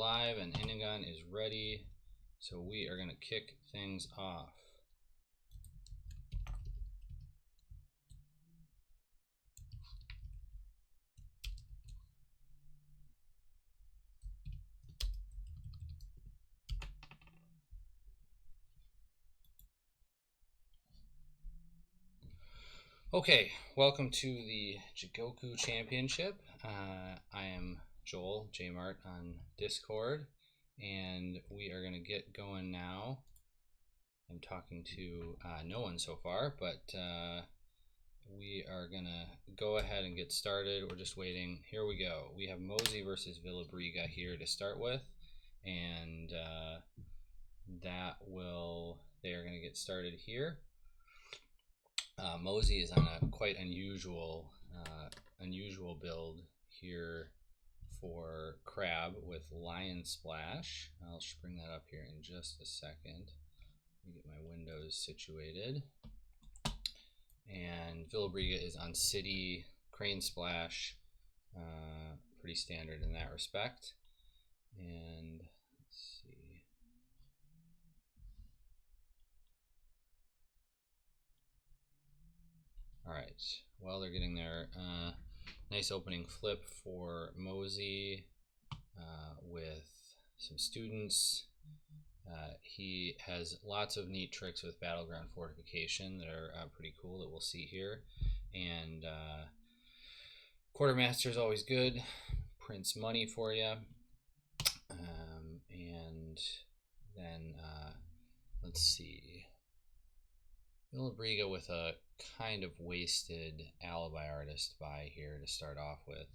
live and Inagon is ready, so we are going to kick things off. Okay, welcome to the Jigoku Championship. I am Joel, Jmart on Discord, and we are going to get going now. I'm talking to no one so far, but we are going to go ahead and get started. We're just waiting. Here we go. We have Mozi versus Villabriga here to start with, and they are going to get started here. Mozi is on a quite unusual build here for Crab with Lion Splash. I'll bring that up here in just a second. Let me get my windows situated. And Villabriga is on City, Crane Splash, pretty standard in that respect. And let's see. All right, well, they're getting there. Nice opening flip for Mozi with some students. He has lots of neat tricks with Battleground Fortification that are pretty cool that we'll see here. And Quartermaster is always good. Prints money for you. And then let's see. Villabriga with a kind of wasted Alibi Artist buy here to start off with.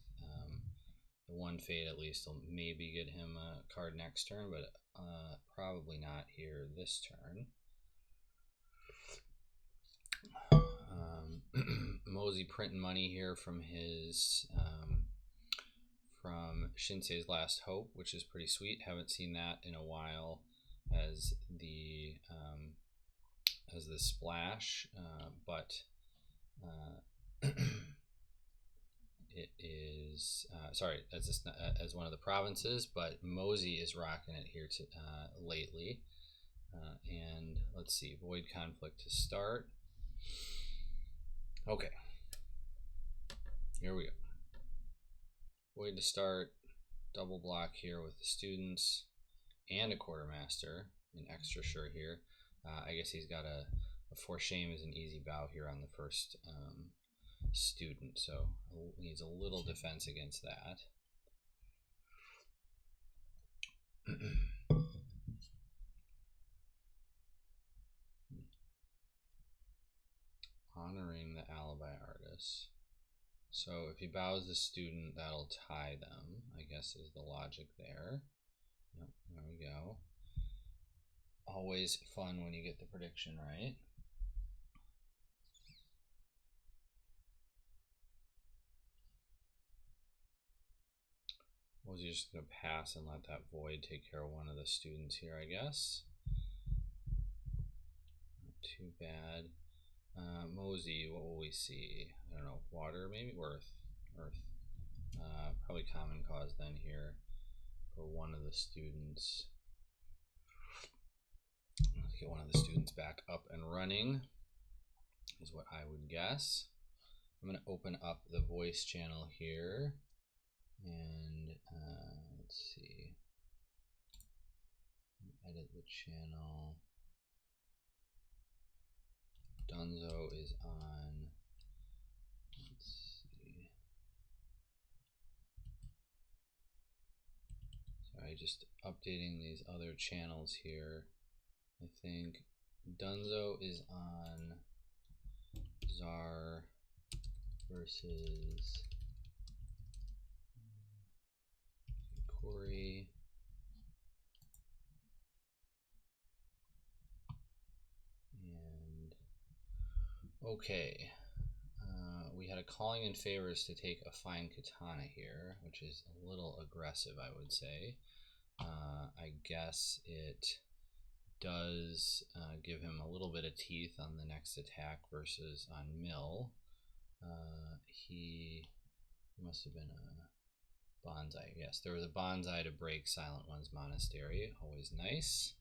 The one fade at least will maybe get him a card next turn, but probably not here this turn. Mozi printing money here from his from Shinsei's Last Hope, which is pretty sweet. Haven't seen that in a while as the splash, but it is sorry, as one of the provinces, but Mozi is rocking it here lately. And let's see, Void Conflict to start. Okay, here we go. Void to start, double block here with the students and a Quartermaster, an extra sure here. I guess he's got a For Shame is an easy bow here on the first student, so he needs a little defense against that. Honoring the Alibi Artist. So if he bows the student, that'll tie them, I guess is the logic there. Yep, there we go. Always fun when you get the prediction right. Was he just going to pass and let that Void take care of one of the students here, I guess? Not too bad. Mozi, what will we see? I don't know, water maybe? Earth. Probably Common Cause then here for one of the students. Let's get one of the students back up and running is what I would guess. I'm going to open up the voice channel here and let's see, edit the channel. Dunzo is on, let's see, sorry, just updating these other channels here. I think Dunzo is on Czar versus Corey. And okay, we had a Calling in Favors to take a Fine Katana here, which is a little aggressive, I would say. I guess it does give him a little bit of teeth on the next attack versus on Mill. He must have been Bonsai. Yes, there was a bonsai to break Silent One's monastery. Always nice.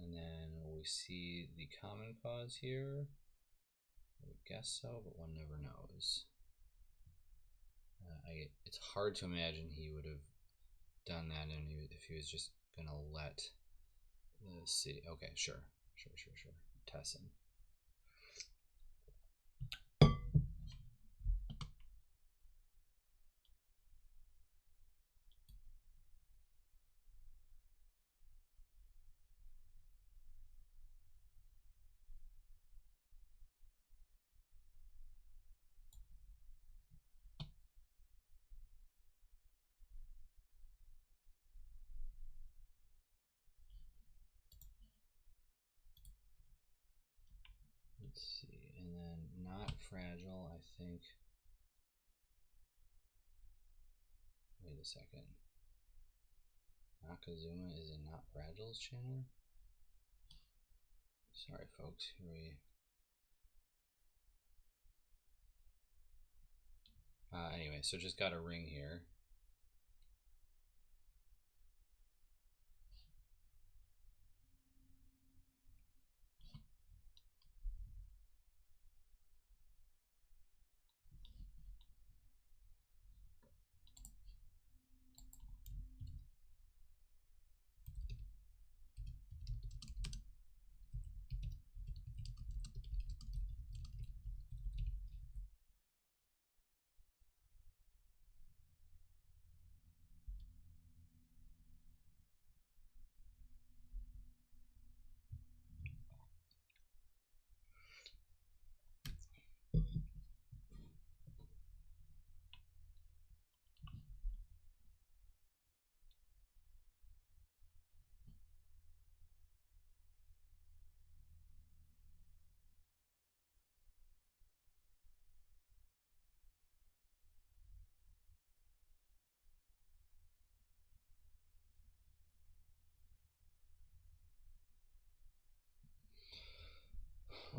And then we see the common cause here. I would guess so, but one never knows. It's hard to imagine he would have done that if he was just gonna let the city. Okay, sure. Tessin. Let's see, and then not fragile, I think. Wait a second. Nakazuma is in Not Fragile's channel? Sorry, folks. Here we. Anyway, so just got a ring here.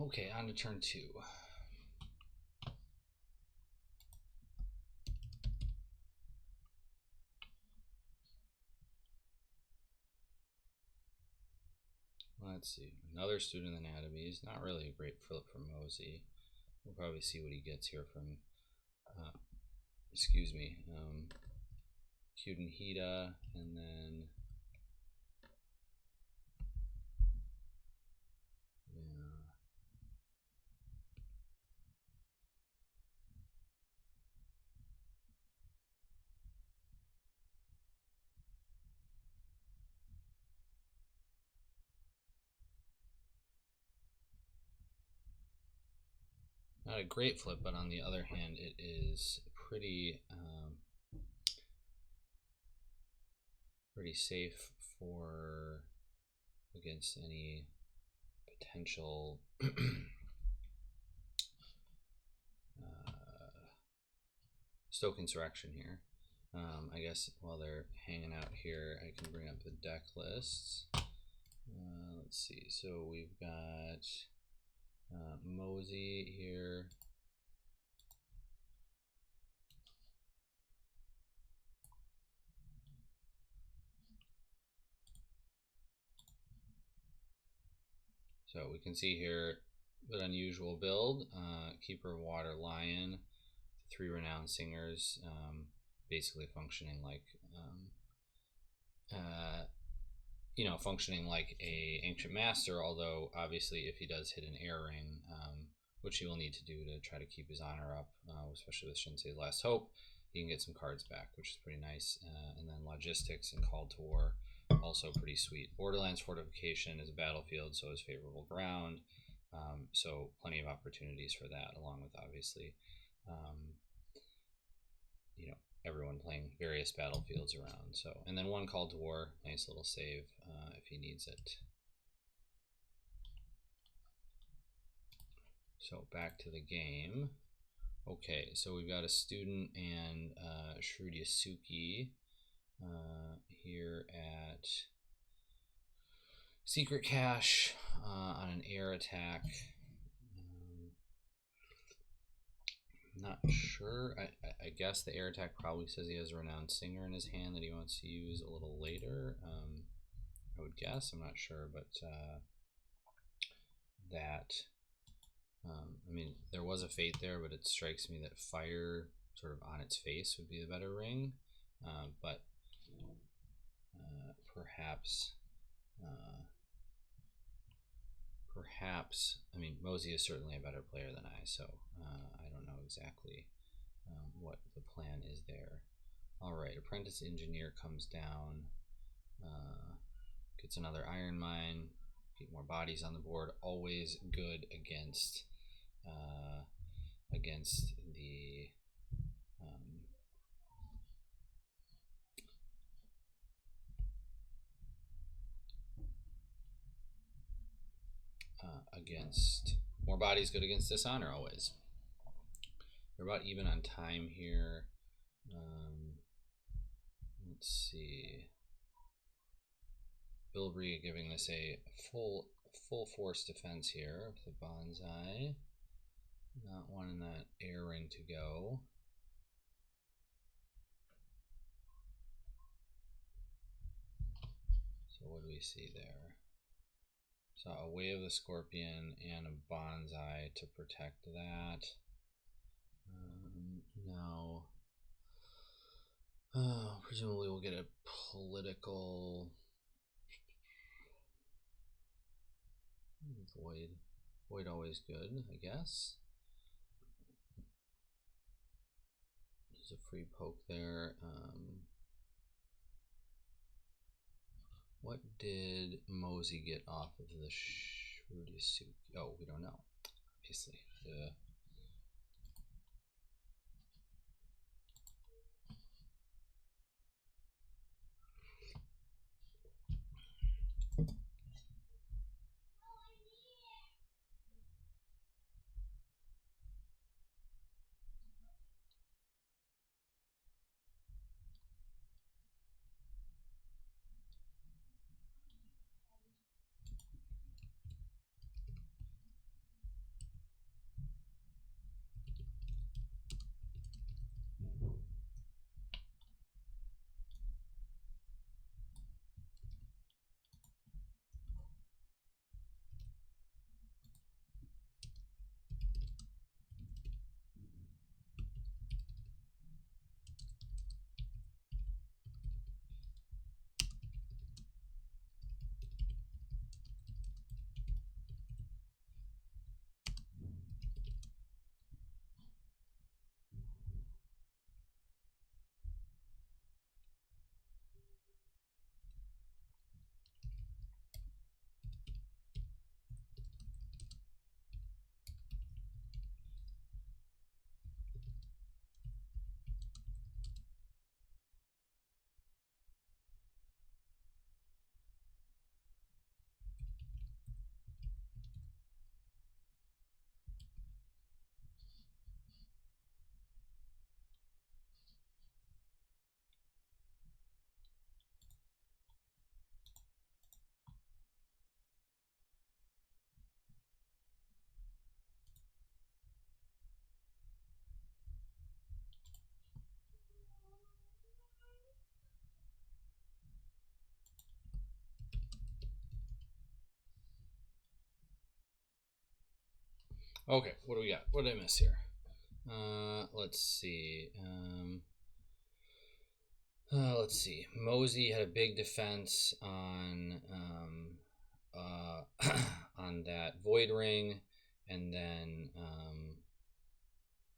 Okay, on to turn 2. Let's see. Another student in anatomy. Is not really a great flip for Mozi. We'll probably see what he gets here from, excuse me, Kudenhita, and then, yeah. Not a great flip, but on the other hand, it is pretty pretty safe for against any potential Stoke Insurrection here. I guess while they're hanging out here, I can bring up the deck lists. Let's see. So we've got Mozi here. So we can see here the unusual build. Keeper of Water Lion, 3 renowned singers, basically functioning like functioning like a ancient master, although obviously if he does hit an air ring, which he will need to do to try to keep his honor up, especially with Shinsei's Last Hope, he can get some cards back, which is pretty nice. And then Logistics and Called to War, also pretty sweet. Borderlands Fortification is a battlefield, so is Favorable Ground, so plenty of opportunities for that, along with obviously everyone playing various battlefields around. So, and then 1 Called to War, nice little save if he needs it. So back to the game. Okay, so we've got a student and Shrudyasuki here at Secret Cache on an air attack. Not sure. I guess the air attack probably says he has a renowned singer in his hand that he wants to use a little later. I would guess. I'm not sure, but that. I mean, there was a fate there, but it strikes me that fire sort of on its face would be the better ring. But perhaps. Perhaps, I mean, Mozi is certainly a better player than I, so I don't know exactly what the plan is there. All right, Apprentice Engineer comes down, gets another Iron Mine, get more bodies on the board. Always good against the against more bodies. Good against Dishonor always. We're about even on time here. Let's see. Villabriga giving us a full force defense here with the Bonsai. Not wanting that air ring to go. So what do we see there? So a Way of the Scorpion and a Bonsai to protect that. Now, presumably we'll get a political void. Void always good, I guess. There's a free poke there. What did Mozi get off of the Shurisuke? Oh, we don't know, obviously. Okay, what do we got? What did I miss here? Let's see. Let's see. Mozi had a big defense on on that Void Ring, and then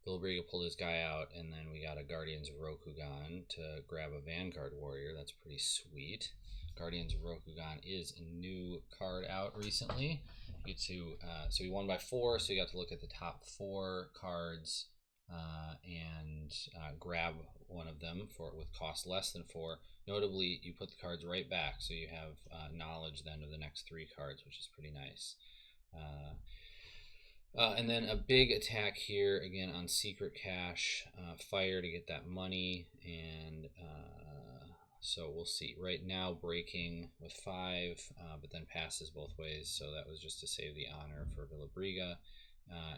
Villabriga pulled his guy out, and then we got a Guardians of Rokugan to grab a Vanguard Warrior. That's pretty sweet. Guardians of Rokugan is a new card out recently. You get to so we won by 4, so you got to look at the top 4 cards and grab one of them with cost less than 4. Notably, you put the cards right back, so you have knowledge then of the next 3 cards, which is pretty nice. And then a big attack here again on Secret Cache, fire to get that money, and so we'll see. Right now breaking with 5, but then passes both ways, so that was just to save the honor for Villabriga.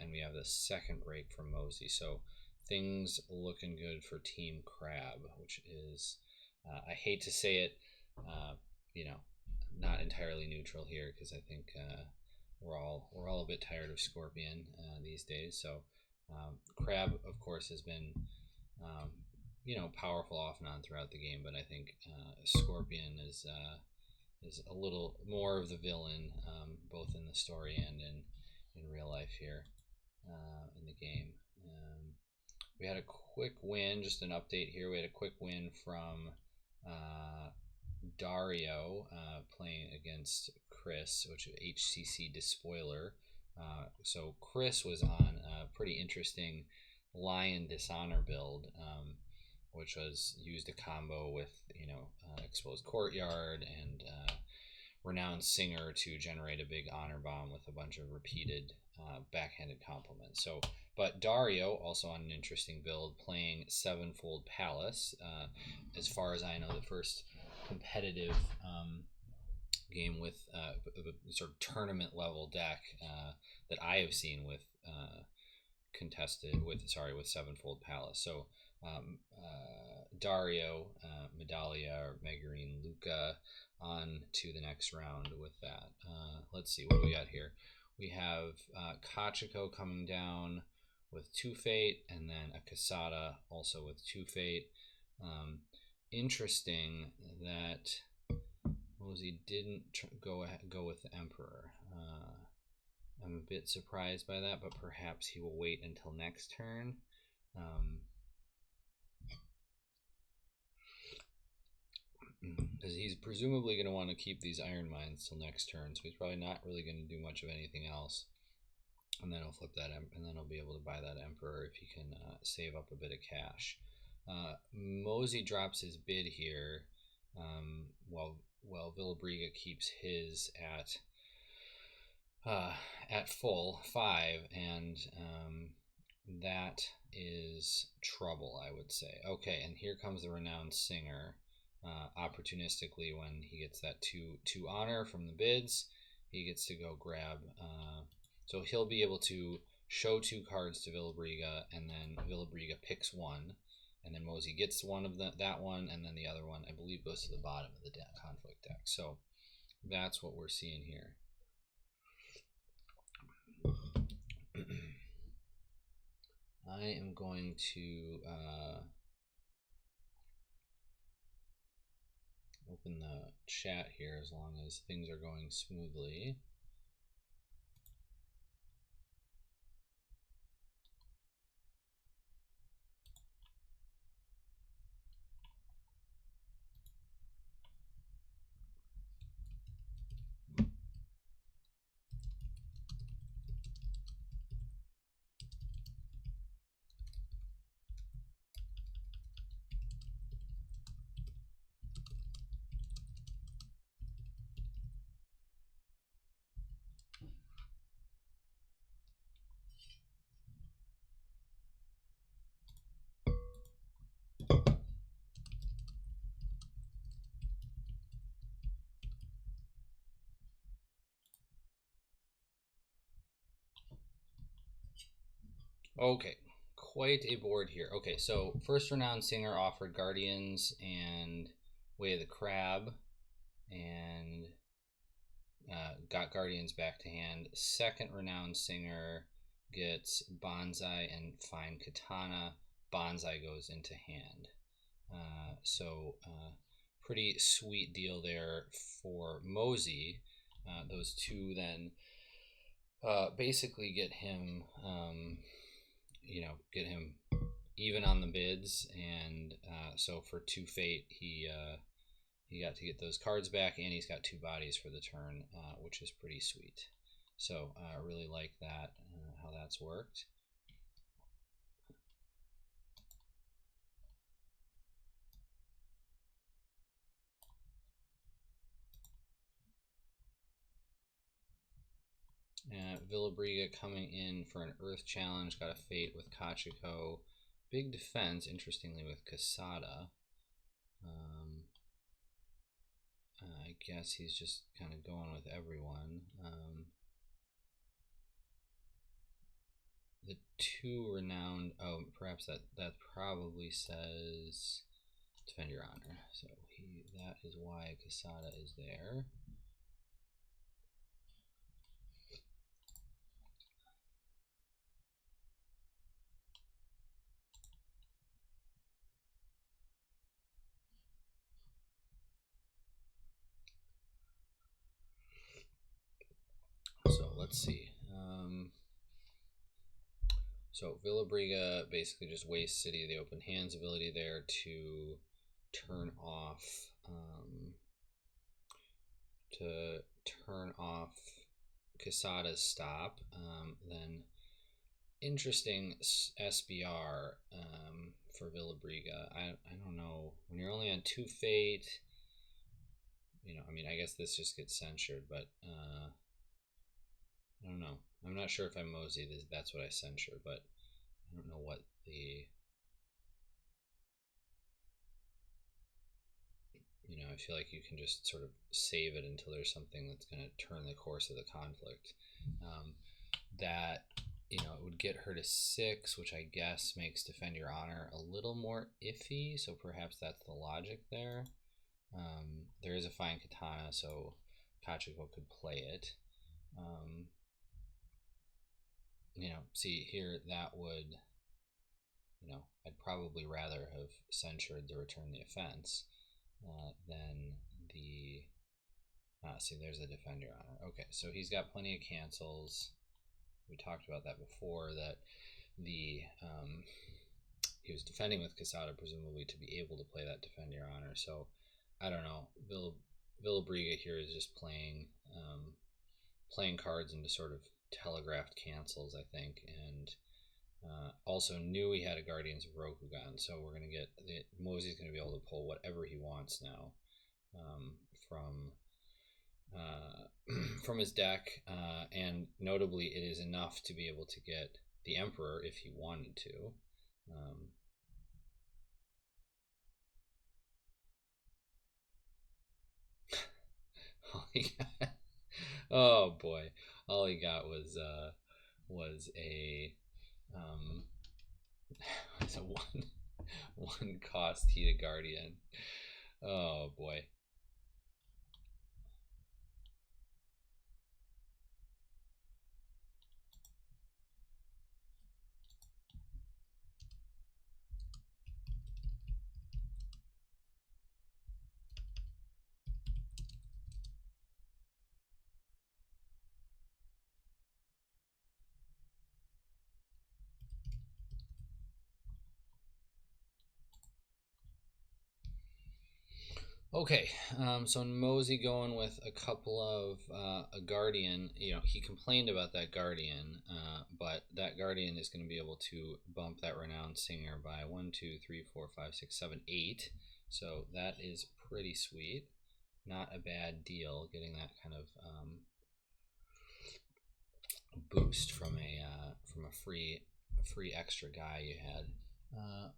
And we have the second break from Mozi. So things looking good for Team Crab, which is, I hate to say it, you know, not entirely neutral here, because I think we're all a bit tired of Scorpion these days. So Crab, of course, has been powerful off and on throughout the game, but I think Scorpion is a little more of the villain, both in the story and in real life here in the game. We had a quick win, just an update here. We had a quick win from Dario playing against Chris, which is HCC Despoiler. So Chris was on a pretty interesting Lion Dishonor build, which was used a combo with Exposed Courtyard and Renowned Singer to generate a big honor bomb with a bunch of repeated backhanded compliments. So, but Dario also on an interesting build, playing Sevenfold Palace. As far as I know, the first competitive game with a sort of tournament level deck that I have seen with with Sevenfold Palace. So Dario, Medallia, or Megarine, Luca on to the next round with that. Let's see, what do we got here? We have Kachiko coming down with 2 Fate, and then a Casada also with 2 Fate. Interesting that Mozi didn't go with the Emperor. I'm a bit surprised by that, but perhaps he will wait until next turn. Because he's presumably going to want to keep these Iron Mines till next turn, so he's probably not really going to do much of anything else. And then he'll flip that, and then he'll be able to buy that Emperor if he can save up a bit of cash. Mozi drops his bid here, while Villabriga keeps his at full 5, and that is trouble, I would say. Okay, and here comes the Renowned Singer. Opportunistically, when he gets that 2 honor from the bids, he gets to go grab. So he'll be able to show 2 cards to Villabriga, and then Villabriga picks 1, and then Mozi gets one of that one, and then the other one, I believe, goes to the bottom of the conflict deck. So that's what we're seeing here. I am going to open the chat here as long as things are going smoothly. Okay, quite a board here. Okay, so first Renowned Singer offered Guardians and Way of the Crab, and got Guardians back to hand. Second Renowned Singer gets Bonsai and Fine Katana. Bonsai goes into hand. So pretty sweet deal there for Mozi. Those 2 then basically get him get him even on the bids, and so for 2 Fate he got to get those cards back, and he's got 2 bodies for the turn, which is pretty sweet. So I really like that, how that's worked. Villabriga coming in for an Earth Challenge, got a Fate with Kachiko. Big defense, interestingly, with Casada. I guess he's just kind of going with everyone. the two renowned. Oh, perhaps that probably says defend your honor. So that is why Quesada is there. So let's see. So Villabriga basically just wastes City of the Open Hands ability there to turn off Quesada's stop. Then interesting SBR for Villabriga. I don't know, when you're only on 2 fate. I mean, I guess this just gets censured, but I don't know. I'm not sure if I Mozi that's what I censure, but I don't know what the. I feel like you can just sort of save it until there's something that's going to turn the course of the conflict. That it would get her to 6, which I guess makes defend your honor a little more iffy. So perhaps that's the logic there. There is a fine katana, so Kachiko could play it. See here, that would, I'd probably rather have censured the return the offense than the. See, there's the defend your honor. Okay, so he's got plenty of cancels. We talked about that before, that he was defending with Quesada presumably to be able to play that defend your honor. So I don't know. Villabriga here is just playing cards into sort of telegraphed cancels, I think, and also knew he had a Guardians of Rokugan, so we're gonna get Mozi's gonna be able to pull whatever he wants now from his deck, and notably, it is enough to be able to get the Emperor if he wanted to. Oh boy, all he got was a was a one cost Heated Guardian. Oh boy. Okay, so Mozi going with a couple of a Guardian. He complained about that Guardian, but that Guardian is going to be able to bump that Renowned Singer by 1, 2, 3, 4, 5, 6, 7, 8. So that is pretty sweet. Not a bad deal, getting that kind of boost from a free extra guy you had.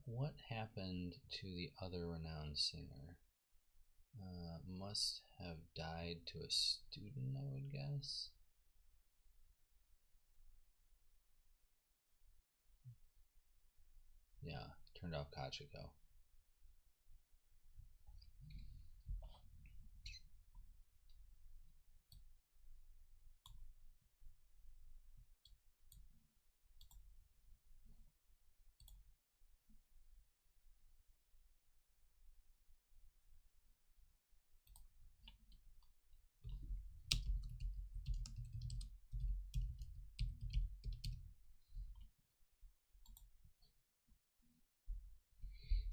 What happened to the other Renowned Singer? Must have died to a student, I would guess. Yeah, turned off Kachiko.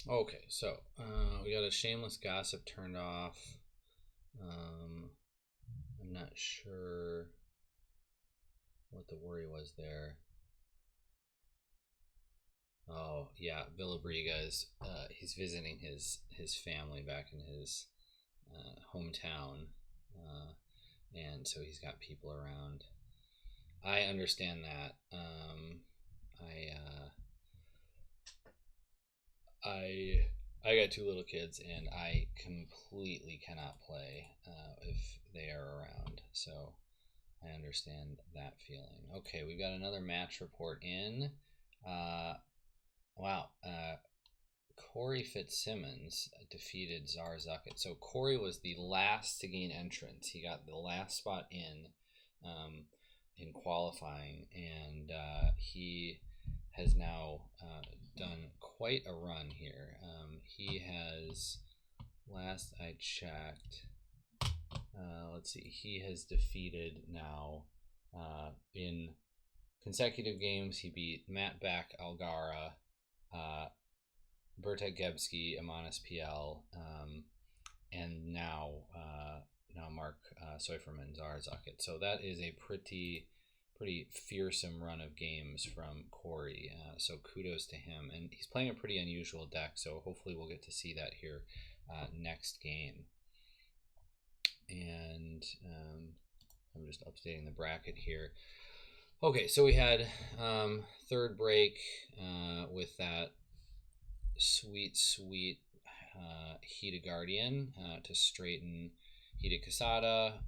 Okay, so we got a Shameless Gossip turned off. I'm not sure what the worry was there. Oh yeah, Villabriga is he's visiting his family back in his hometown, and so he's got people around. I understand that. I got 2 little kids, and I completely cannot play if they are around. So I understand that feeling. Okay, we've got another match report in. Wow. Corey Fitzsimmons defeated Zar Zuckett. So Corey was the last to gain entrance. He got the last spot in qualifying, and he has now done quite a run here. He has, last I checked, let's see, he has defeated now in consecutive games. He beat Matt Beck, Algara, Bertek Gebski, Amanis PL, and now Mark Seuferman, Zar Zuckett. So that is a pretty fearsome run of games from Corey. So kudos to him, and he's playing a pretty unusual deck. So hopefully we'll get to see that here next game. And I'm just updating the bracket here. Okay, so we had third break with that sweet Heated Guardian to straighten Heated Casada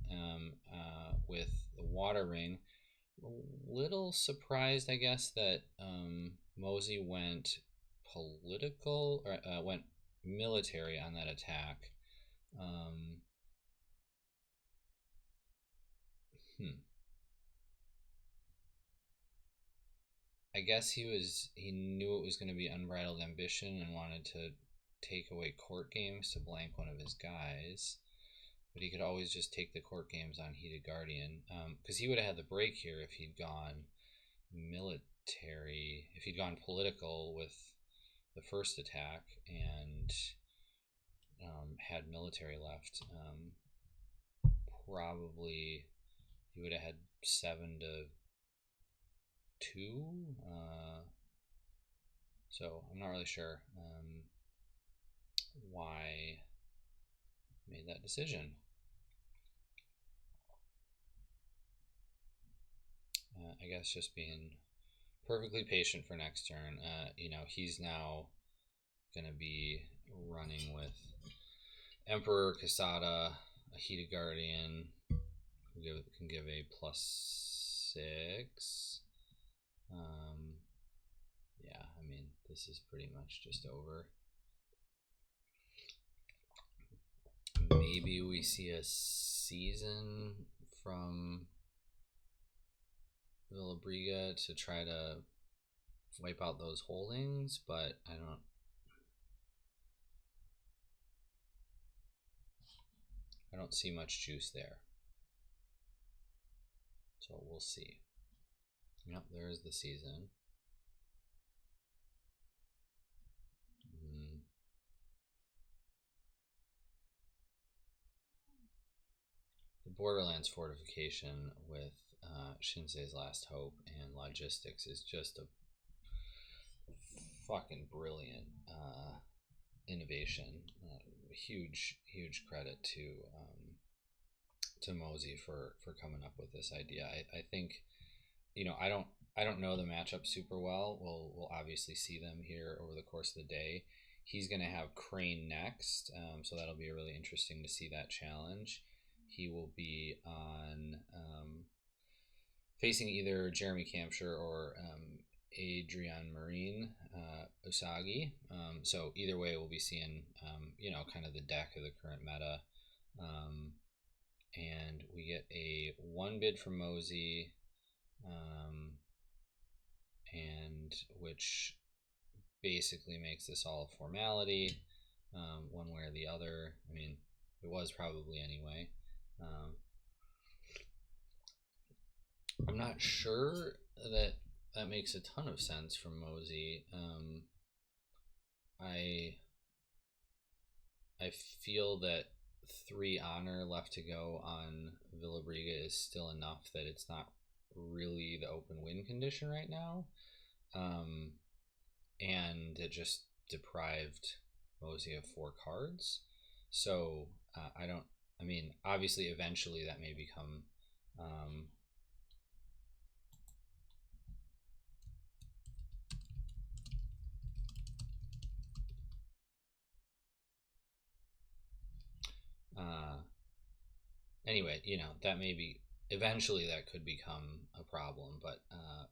with the Water Ring. A little surprised, I guess, that Mozi went political, or went military on that attack. I guess he knew it was going to be unbridled ambition and wanted to take away court games to blank one of his guys, but he could always just take the court games on Heated Guardian, because he would have had the break here if he'd gone military, if he'd gone political with the first attack and had military left. Probably he would have had 7-2. So I'm not really sure why I made that decision. I guess just being perfectly patient for next turn. He's now gonna be running with Emperor, Casada, a Heated Guardian, who can give a +6. Yeah, I mean, this is pretty much just over. Maybe we see a season from Villabriga to try to wipe out those holdings, but I don't see much juice there. So we'll see. Yep, there's the season. The Borderlands fortification with Shinsei's Last Hope and logistics is just a fucking brilliant innovation. Huge credit to Mozi for coming up with this idea. I think, I don't know the matchup super well. We'll obviously see them here over the course of the day. He's going to have Crane next, so that'll be really interesting to see that challenge. He will be on facing either Jeremy Campshire or Adrian Marine Usagi. So either way, we'll be seeing kind of the deck of the current meta. And we get a 1 bid from Mozi, and which basically makes this all a formality, one way or the other. I mean, it was probably anyway. I'm not sure that makes a ton of sense from Mozi. I feel that 3 honor left to go on Villabriga is still enough that it's not really the open win condition right now, and it just deprived Mozi of 4 cards. So I mean, obviously eventually that may become anyway, that may eventually that could become a problem, but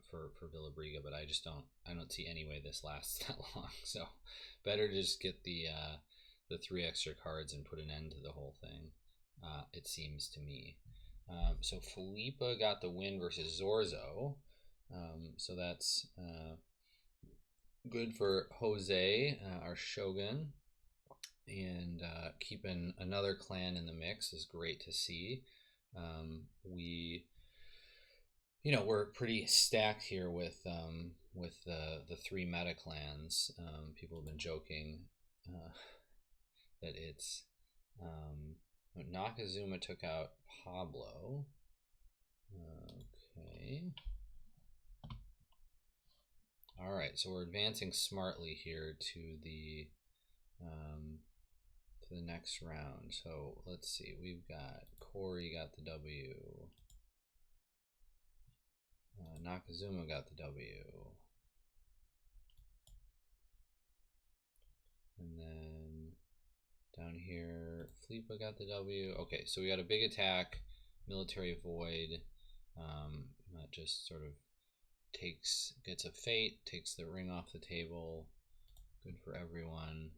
for Villabriga. But I don't see any way this lasts that long. So better to just get the 3 extra cards and put an end to the whole thing. It seems to me. So Felipa got the win versus Zorzo. So that's good for Jose, our Shogun, and keeping another clan in the mix is great to see. We're pretty stacked here with the 3 meta clans. People have been joking that it's Nakazuma took out Pablo. Okay. All right, so we're advancing smartly here to the next round. So let's see, we've got Corey got the W. Nakazuma got the W. And then down here, Flipa got the W. Okay, so we got a big attack, military void. That just sort of gets a fate, takes the ring off the table. Good for everyone.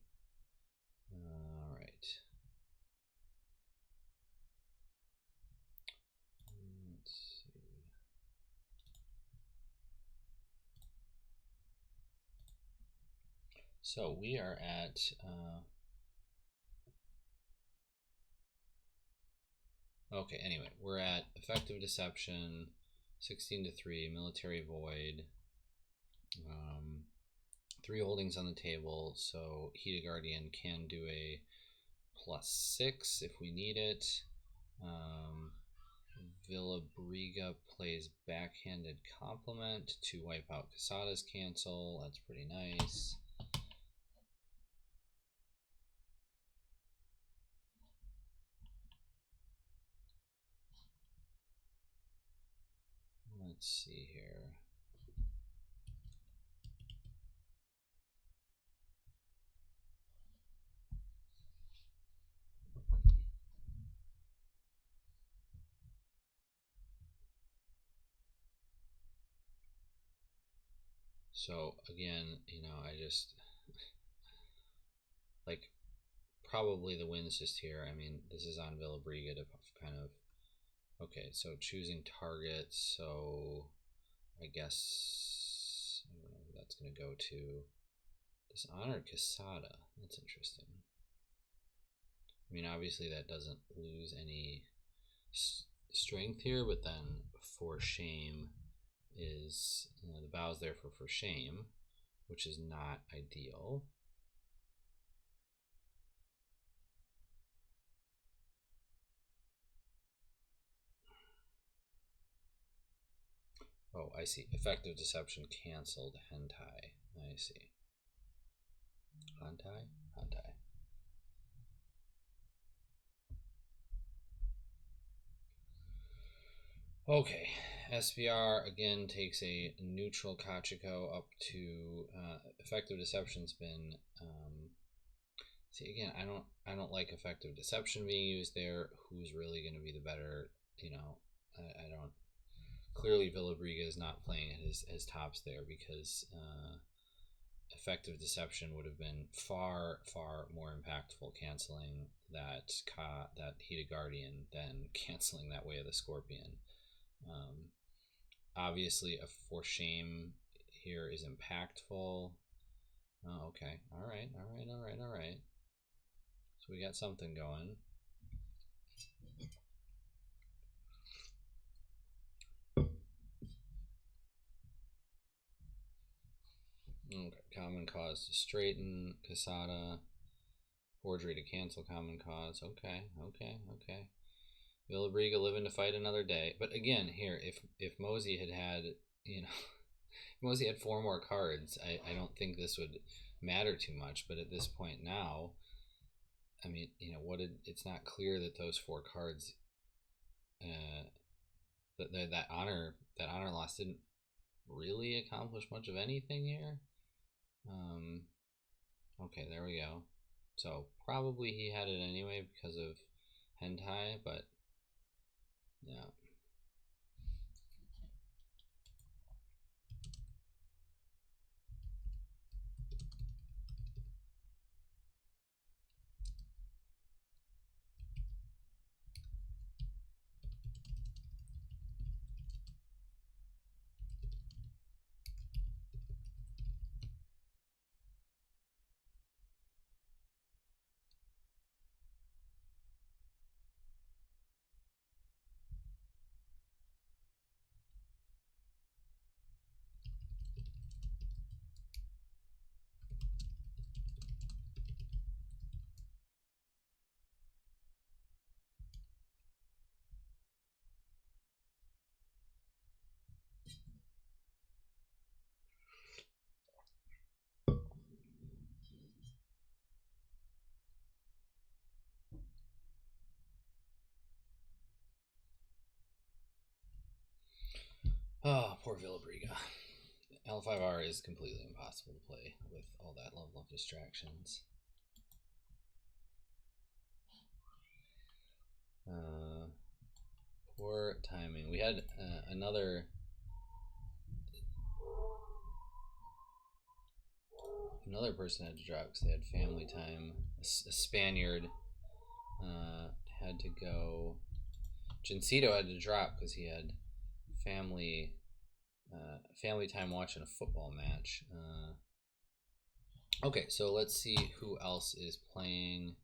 All right. Let's see. So we are at okay, anyway, we're at effective deception, 16-3, military void, 3 holdings on the table, so Heated Guardian can do a +6 if we need it. Villabriga plays Backhanded Compliment to wipe out Casada's cancel. That's pretty nice. Let's see here. So again, I just like probably the win's just here. I mean, this is on Villabriga to kind of okay. So choosing targets. So I guess I don't know who that's going to go to. Dishonored Casada. That's interesting. I mean, obviously that doesn't lose any strength here, but then for shame is the bow's there for shame, which is not ideal. Oh, I see. Effective deception canceled. Hentai. I see. Hentai? Hentai. Okay. SBR again takes a neutral Kachiko up to effective deception's been see again I don't like effective deception being used there. Who's really going to be the better, I don't. Clearly Villabriga is not playing at his tops there because effective deception would have been far more impactful canceling that Heated Guardian than canceling that Way of the Scorpion. Obviously a for shame here is impactful. Oh, okay. All right. So we got something going. Okay. Common cause to straighten Casada. Forgery to cancel common cause. Okay. Villabriga living to fight another day. But again, here, if Mozi had Mozi had 4 more cards, I don't think this would matter too much. But at this point now, I mean, it's not clear that those 4 cards, that honor loss didn't really accomplish much of anything here. Okay, there we go. So probably he had it anyway because of hentai, but yeah. Oh, poor Villabriga. L5R is completely impossible to play with all that level of distractions. Poor timing. We had another person had to drop because they had family time. A Spaniard had to go. Gincito had to drop because he had family time watching a football match. Okay, so let's see who else is playing.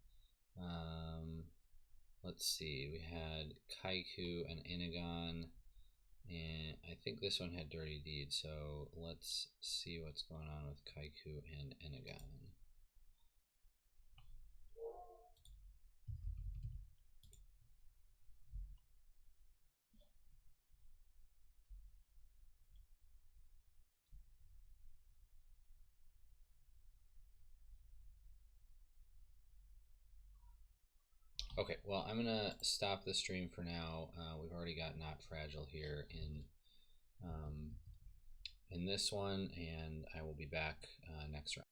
Let's see. We had Kaiku and Inagon, and I think this one had Dirty Deed. So let's see what's going on with Kaiku and Inagon. Okay, well, I'm gonna stop the stream for now. We've already got Not Fragile here in this one, and I will be back next round.